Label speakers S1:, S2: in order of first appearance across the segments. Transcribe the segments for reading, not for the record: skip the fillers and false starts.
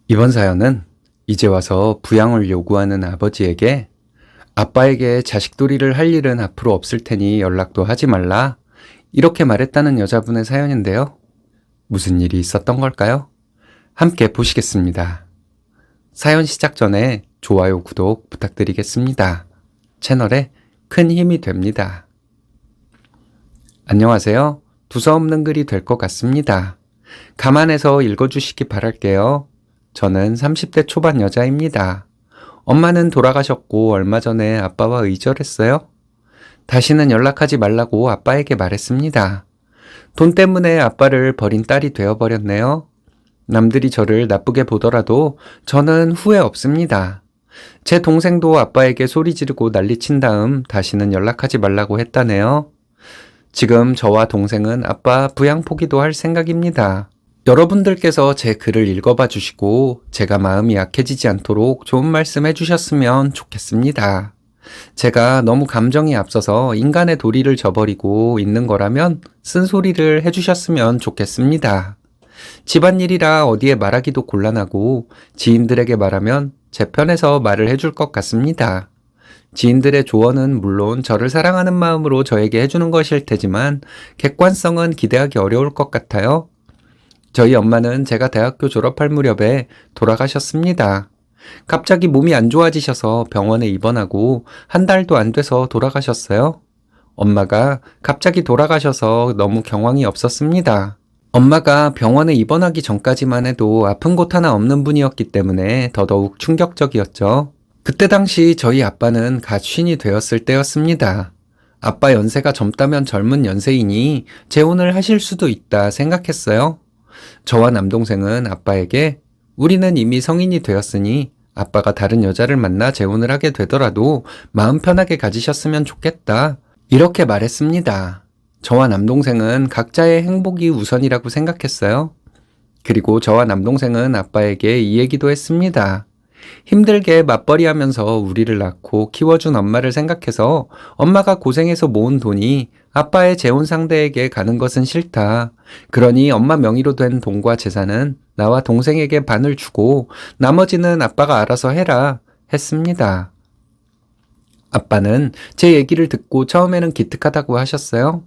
S1: 이번 사연은 이제 와서 부양을 요구하는 아버지에게 아빠에게 자식돌이를 할 일은 앞으로 없을 테니 연락도 하지 말라. 이렇게 말했다는 여자분의 사연인데요. 무슨 일이 있었던 걸까요? 함께 보시겠습니다. 사연 시작 전에 좋아요, 구독 부탁드리겠습니다. 채널에 큰 힘이 됩니다. 안녕하세요. 두서없는 글이 될 것 같습니다. 감안해서 읽어주시기 바랄게요. 저는 30대 초반 여자입니다. 엄마는 돌아가셨고 얼마 전에 아빠와 의절했어요. 다시는 연락하지 말라고 아빠에게 말했습니다. 돈 때문에 아빠를 버린 딸이 되어버렸네요. 남들이 저를 나쁘게 보더라도 저는 후회 없습니다. 제 동생도 아빠에게 소리 지르고 난리친 다음 다시는 연락하지 말라고 했다네요. 지금 저와 동생은 아빠 부양 포기도 할 생각입니다. 여러분들께서 제 글을 읽어봐 주시고 제가 마음이 약해지지 않도록 좋은 말씀 해주셨으면 좋겠습니다. 제가 너무 감정이 앞서서 인간의 도리를 저버리고 있는 거라면 쓴소리를 해주셨으면 좋겠습니다. 집안일이라 어디에 말하기도 곤란하고 지인들에게 말하면 제 편에서 말을 해줄 것 같습니다. 지인들의 조언은 물론 저를 사랑하는 마음으로 저에게 해주는 것일 테지만 객관성은 기대하기 어려울 것 같아요. 저희 엄마는 제가 대학교 졸업할 무렵에 돌아가셨습니다. 갑자기 몸이 안 좋아지셔서 병원에 입원하고 한 달도 안 돼서 돌아가셨어요. 엄마가 갑자기 돌아가셔서 너무 경황이 없었습니다. 엄마가 병원에 입원하기 전까지만 해도 아픈 곳 하나 없는 분이었기 때문에 더더욱 충격적이었죠. 그때 당시 저희 아빠는 갓 쉰이 되었을 때였습니다. 아빠 연세가 젊다면 젊은 연세이니 재혼을 하실 수도 있다 생각했어요. 저와 남동생은 아빠에게 우리는 이미 성인이 되었으니 아빠가 다른 여자를 만나 재혼을 하게 되더라도 마음 편하게 가지셨으면 좋겠다. 이렇게 말했습니다. 저와 남동생은 각자의 행복이 우선이라고 생각했어요. 그리고 저와 남동생은 아빠에게 이 얘기도 했습니다. 힘들게 맞벌이 하면서 우리를 낳고 키워준 엄마를 생각해서 엄마가 고생해서 모은 돈이 아빠의 재혼 상대에게 가는 것은 싫다. 그러니 엄마 명의로 된 돈과 재산은 나와 동생에게 반을 주고 나머지는 아빠가 알아서 해라 했습니다. 아빠는 제 얘기를 듣고 처음에는 기특하다고 하셨어요.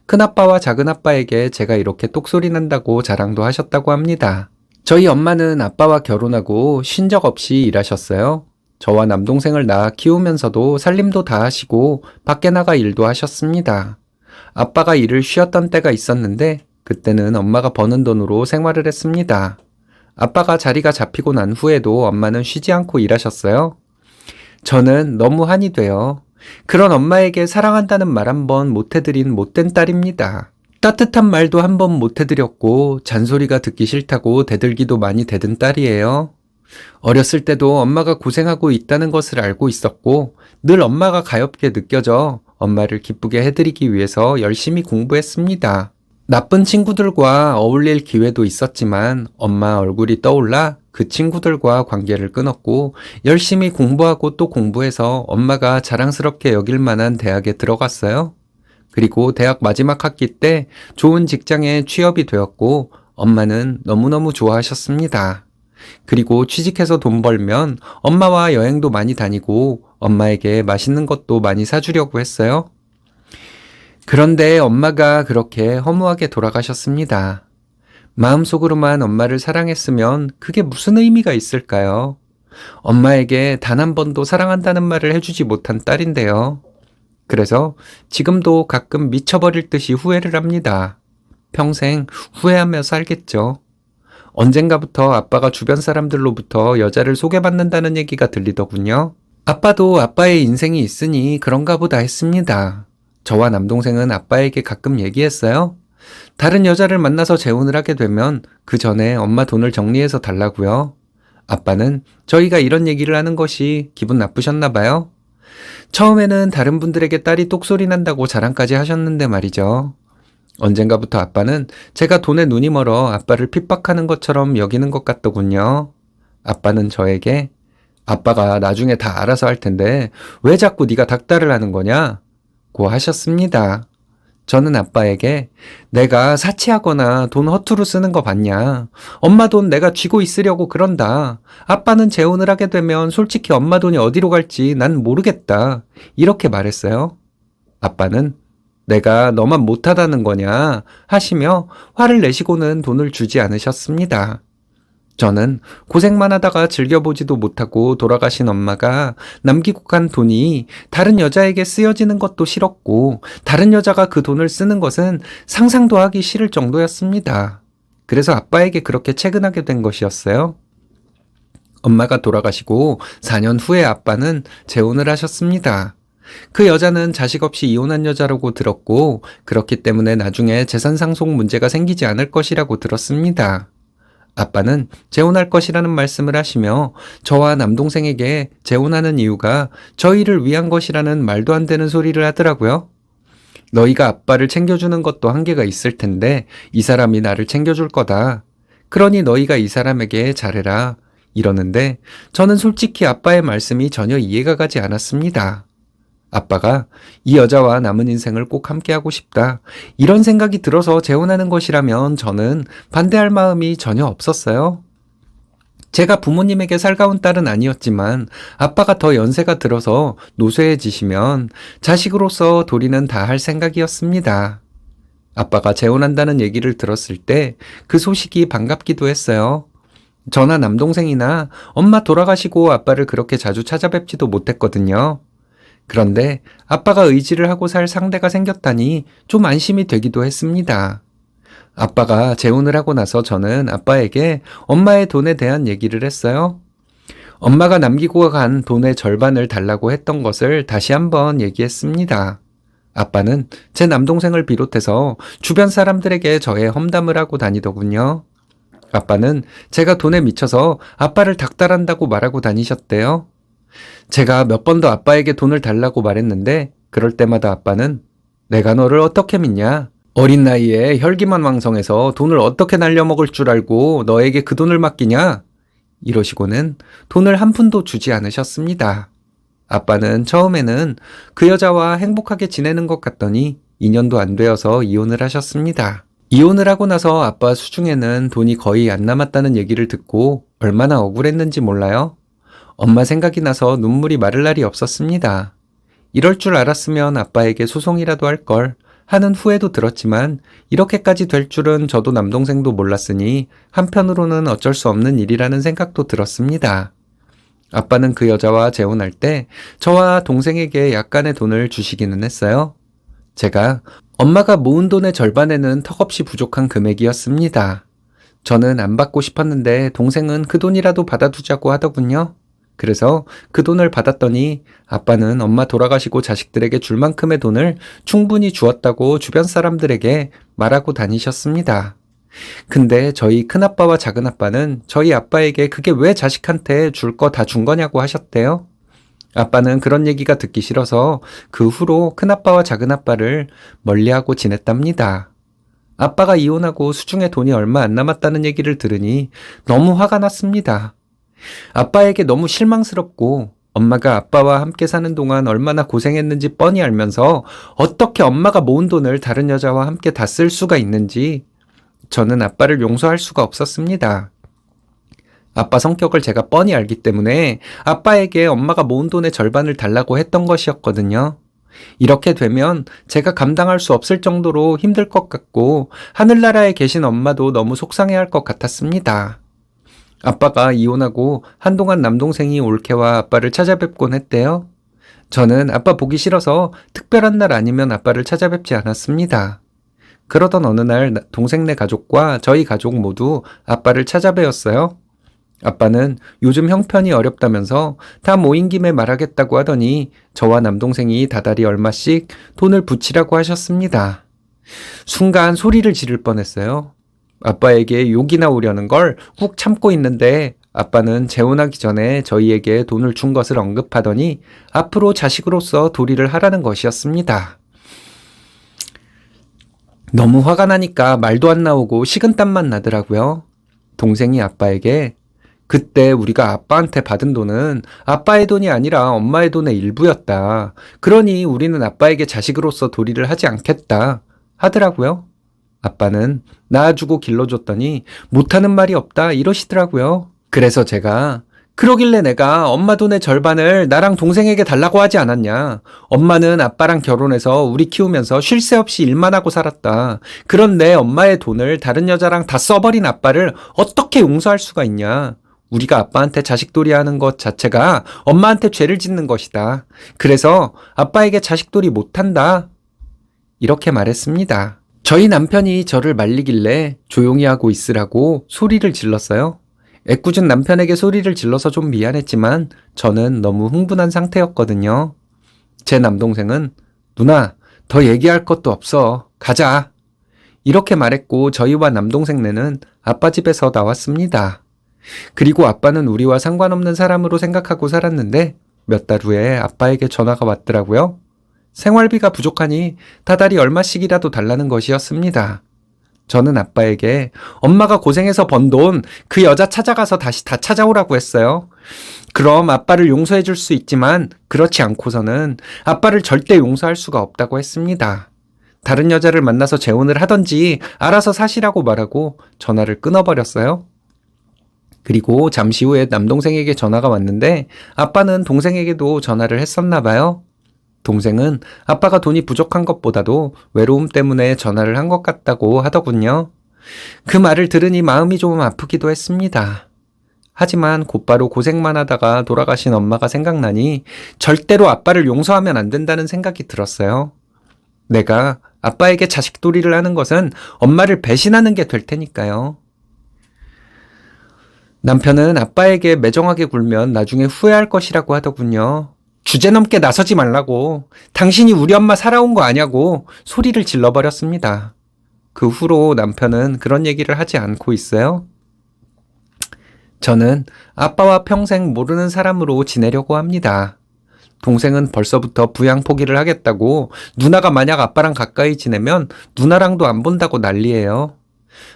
S1: 큰아빠와 작은아빠에게 제가 이렇게 똑소리 난다고 자랑도 하셨다고 합니다. 저희 엄마는 아빠와 결혼하고 쉰 적 없이 일하셨어요. 저와 남동생을 낳아 키우면서도 살림도 다 하시고 밖에 나가 일도 하셨습니다. 아빠가 일을 쉬었던 때가 있었는데 그때는 엄마가 버는 돈으로 생활을 했습니다. 아빠가 자리가 잡히고 난 후에도 엄마는 쉬지 않고 일하셨어요. 저는 너무 한이 돼요. 그런 엄마에게 사랑한다는 말 한 번 못해드린 못된 딸입니다. 따뜻한 말도 한 번 못해드렸고 잔소리가 듣기 싫다고 대들기도 많이 대든 딸이에요. 어렸을 때도 엄마가 고생하고 있다는 것을 알고 있었고 늘 엄마가 가엾게 느껴져 엄마를 기쁘게 해드리기 위해서 열심히 공부했습니다. 나쁜 친구들과 어울릴 기회도 있었지만 엄마 얼굴이 떠올라 그 친구들과 관계를 끊었고 열심히 공부하고 또 공부해서 엄마가 자랑스럽게 여길 만한 대학에 들어갔어요. 그리고 대학 마지막 학기 때 좋은 직장에 취업이 되었고 엄마는 너무너무 좋아하셨습니다. 그리고 취직해서 돈 벌면 엄마와 여행도 많이 다니고 엄마에게 맛있는 것도 많이 사주려고 했어요. 그런데 엄마가 그렇게 허무하게 돌아가셨습니다. 마음속으로만 엄마를 사랑했으면 그게 무슨 의미가 있을까요? 엄마에게 단 한 번도 사랑한다는 말을 해주지 못한 딸인데요. 그래서 지금도 가끔 미쳐버릴 듯이 후회를 합니다. 평생 후회하며 살겠죠. 언젠가부터 아빠가 주변 사람들로부터 여자를 소개받는다는 얘기가 들리더군요. 아빠도 아빠의 인생이 있으니 그런가 보다 했습니다. 저와 남동생은 아빠에게 가끔 얘기했어요. 다른 여자를 만나서 재혼을 하게 되면 그 전에 엄마 돈을 정리해서 달라고요. 아빠는 저희가 이런 얘기를 하는 것이 기분 나쁘셨나 봐요. 처음에는 다른 분들에게 딸이 똑소리 난다고 자랑까지 하셨는데 말이죠. 언젠가부터 아빠는 제가 돈에 눈이 멀어 아빠를 핍박하는 것처럼 여기는 것 같더군요. 아빠는 저에게 아빠가 나중에 다 알아서 할 텐데 왜 자꾸 네가 닥달을 하는 거냐? 고 하셨습니다. 저는 아빠에게 내가 사치하거나 돈 허투루 쓰는 거 봤냐? 엄마 돈 내가 쥐고 있으려고 그런다. 아빠는 재혼을 하게 되면 솔직히 엄마 돈이 어디로 갈지 난 모르겠다. 이렇게 말했어요. 아빠는 내가 너만 못하다는 거냐 하시며 화를 내시고는 돈을 주지 않으셨습니다. 저는 고생만 하다가 즐겨보지도 못하고 돌아가신 엄마가 남기고 간 돈이 다른 여자에게 쓰여지는 것도 싫었고 다른 여자가 그 돈을 쓰는 것은 상상도 하기 싫을 정도였습니다. 그래서 아빠에게 그렇게 채근하게 된 것이었어요. 엄마가 돌아가시고 4년 후에 아빠는 재혼을 하셨습니다. 그 여자는 자식 없이 이혼한 여자라고 들었고 그렇기 때문에 나중에 재산 상속 문제가 생기지 않을 것이라고 들었습니다. 아빠는 재혼할 것이라는 말씀을 하시며 저와 남동생에게 재혼하는 이유가 저희를 위한 것이라는 말도 안 되는 소리를 하더라고요. 너희가 아빠를 챙겨주는 것도 한계가 있을 텐데 이 사람이 나를 챙겨줄 거다. 그러니 너희가 이 사람에게 잘해라. 이러는데 저는 솔직히 아빠의 말씀이 전혀 이해가 가지 않았습니다. 아빠가 이 여자와 남은 인생을 꼭 함께하고 싶다. 이런 생각이 들어서 재혼하는 것이라면 저는 반대할 마음이 전혀 없었어요. 제가 부모님에게 살가운 딸은 아니었지만 아빠가 더 연세가 들어서 노쇠해지시면 자식으로서 도리는 다 할 생각이었습니다. 아빠가 재혼한다는 얘기를 들었을 때 그 소식이 반갑기도 했어요. 저나 남동생이나 엄마 돌아가시고 아빠를 그렇게 자주 찾아뵙지도 못했거든요. 그런데 아빠가 의지를 하고 살 상대가 생겼다니 좀 안심이 되기도 했습니다. 아빠가 재혼을 하고 나서 저는 아빠에게 엄마의 돈에 대한 얘기를 했어요. 엄마가 남기고 간 돈의 절반을 달라고 했던 것을 다시 한번 얘기했습니다. 아빠는 제 남동생을 비롯해서 주변 사람들에게 저의 험담을 하고 다니더군요. 아빠는 제가 돈에 미쳐서 아빠를 닥달한다고 말하고 다니셨대요. 제가 몇 번 더 아빠에게 돈을 달라고 말했는데 그럴 때마다 아빠는 내가 너를 어떻게 믿냐? 어린 나이에 혈기만 왕성해서 돈을 어떻게 날려먹을 줄 알고 너에게 그 돈을 맡기냐? 이러시고는 돈을 한 푼도 주지 않으셨습니다. 아빠는 처음에는 그 여자와 행복하게 지내는 것 같더니 2년도 안 되어서 이혼을 하셨습니다. 이혼을 하고 나서 아빠 수중에는 돈이 거의 안 남았다는 얘기를 듣고 얼마나 억울했는지 몰라요? 엄마 생각이 나서 눈물이 마를 날이 없었습니다. 이럴 줄 알았으면 아빠에게 소송이라도 할 걸 하는 후회도 들었지만 이렇게까지 될 줄은 저도 남동생도 몰랐으니 한편으로는 어쩔 수 없는 일이라는 생각도 들었습니다. 아빠는 그 여자와 재혼할 때 저와 동생에게 약간의 돈을 주시기는 했어요. 제가 엄마가 모은 돈의 절반에는 턱없이 부족한 금액이었습니다. 저는 안 받고 싶었는데 동생은 그 돈이라도 받아두자고 하더군요. 그래서 그 돈을 받았더니 아빠는 엄마 돌아가시고 자식들에게 줄 만큼의 돈을 충분히 주었다고 주변 사람들에게 말하고 다니셨습니다. 근데 저희 큰아빠와 작은아빠는 저희 아빠에게 그게 왜 자식한테 줄 거 다 준 거냐고 하셨대요. 아빠는 그런 얘기가 듣기 싫어서 그 후로 큰아빠와 작은아빠를 멀리하고 지냈답니다. 아빠가 이혼하고 수중에 돈이 얼마 안 남았다는 얘기를 들으니 너무 화가 났습니다. 아빠에게 너무 실망스럽고 엄마가 아빠와 함께 사는 동안 얼마나 고생했는지 뻔히 알면서 어떻게 엄마가 모은 돈을 다른 여자와 함께 다 쓸 수가 있는지 저는 아빠를 용서할 수가 없었습니다. 아빠 성격을 제가 뻔히 알기 때문에 아빠에게 엄마가 모은 돈의 절반을 달라고 했던 것이었거든요. 이렇게 되면 제가 감당할 수 없을 정도로 힘들 것 같고 하늘나라에 계신 엄마도 너무 속상해할 것 같았습니다. 아빠가 이혼하고 한동안 남동생이 올케와 아빠를 찾아뵙곤 했대요. 저는 아빠 보기 싫어서 특별한 날 아니면 아빠를 찾아뵙지 않았습니다. 그러던 어느 날 동생네 가족과 저희 가족 모두 아빠를 찾아뵈었어요. 아빠는 요즘 형편이 어렵다면서 다 모인 김에 말하겠다고 하더니 저와 남동생이 다달이 얼마씩 돈을 붙이라고 하셨습니다. 순간 소리를 지를 뻔했어요. 아빠에게 욕이 나오려는 걸 꾹 참고 있는데 아빠는 재혼하기 전에 저희에게 돈을 준 것을 언급하더니 앞으로 자식으로서 도리를 하라는 것이었습니다. 너무 화가 나니까 말도 안 나오고 식은땀만 나더라고요. 동생이 아빠에게 그때 우리가 아빠한테 받은 돈은 아빠의 돈이 아니라 엄마의 돈의 일부였다. 그러니 우리는 아빠에게 자식으로서 도리를 하지 않겠다. 하더라고요. 아빠는 낳아주고 길러줬더니 못하는 말이 없다 이러시더라고요. 그래서 제가 그러길래 내가 엄마 돈의 절반을 나랑 동생에게 달라고 하지 않았냐. 엄마는 아빠랑 결혼해서 우리 키우면서 쉴 새 없이 일만 하고 살았다. 그런데 엄마의 돈을 다른 여자랑 다 써버린 아빠를 어떻게 용서할 수가 있냐. 우리가 아빠한테 자식돌이 하는 것 자체가 엄마한테 죄를 짓는 것이다. 그래서 아빠에게 자식돌이 못한다. 이렇게 말했습니다. 저희 남편이 저를 말리길래 조용히 하고 있으라고 소리를 질렀어요. 애꿎은 남편에게 소리를 질러서 좀 미안했지만 저는 너무 흥분한 상태였거든요. 제 남동생은 누나, 더 얘기할 것도 없어. 가자. 이렇게 말했고 저희와 남동생네는 아빠 집에서 나왔습니다. 그리고 아빠는 우리와 상관없는 사람으로 생각하고 살았는데 몇 달 후에 아빠에게 전화가 왔더라고요. 생활비가 부족하니 다달이 얼마씩이라도 달라는 것이었습니다. 저는 아빠에게 엄마가 고생해서 번 돈 그 여자 찾아가서 다시 다 찾아오라고 했어요. 그럼 아빠를 용서해 줄 수 있지만 그렇지 않고서는 아빠를 절대 용서할 수가 없다고 했습니다. 다른 여자를 만나서 재혼을 하던지 알아서 사시라고 말하고 전화를 끊어버렸어요. 그리고 잠시 후에 남동생에게 전화가 왔는데 아빠는 동생에게도 전화를 했었나 봐요. 동생은 아빠가 돈이 부족한 것보다도 외로움 때문에 전화를 한 것 같다고 하더군요. 그 말을 들으니 마음이 좀 아프기도 했습니다. 하지만 곧바로 고생만 하다가 돌아가신 엄마가 생각나니 절대로 아빠를 용서하면 안 된다는 생각이 들었어요. 내가 아빠에게 자식돌이를 하는 것은 엄마를 배신하는 게 될 테니까요. 남편은 아빠에게 매정하게 굴면 나중에 후회할 것이라고 하더군요. 주제넘게 나서지 말라고. 당신이 우리 엄마 살아온 거 아냐고 소리를 질러버렸습니다. 그 후로 남편은 그런 얘기를 하지 않고 있어요. 저는 아빠와 평생 모르는 사람으로 지내려고 합니다. 동생은 벌써부터 부양 포기를 하겠다고 누나가 만약 아빠랑 가까이 지내면 누나랑도 안 본다고 난리예요.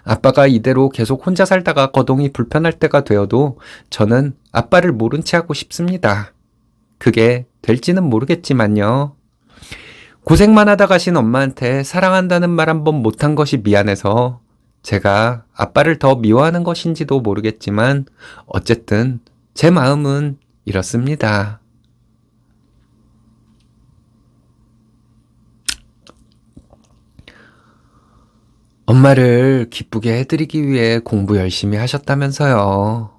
S1: 아빠가 이대로 계속 혼자 살다가 거동이 불편할 때가 되어도 저는 아빠를 모른 채 하고 싶습니다. 그게 될지는 모르겠지만요. 고생만 하다 가신 엄마한테 사랑한다는 말 한 번 못한 것이 미안해서 제가 아빠를 더 미워하는 것인지도 모르겠지만 어쨌든 제 마음은 이렇습니다. 엄마를 기쁘게 해드리기 위해 공부 열심히 하셨다면서요.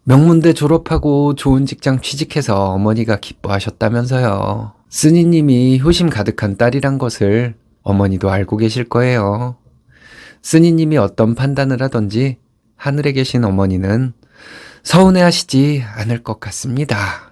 S1: 명문대 졸업하고 좋은 직장 취직해서 어머니가 기뻐하셨다면서요. 쓰니님이 효심 가득한 딸이란 것을 어머니도 알고 계실 거예요. 쓰니님이 어떤 판단을 하던지 하늘에 계신 어머니는 서운해하시지 않을 것 같습니다.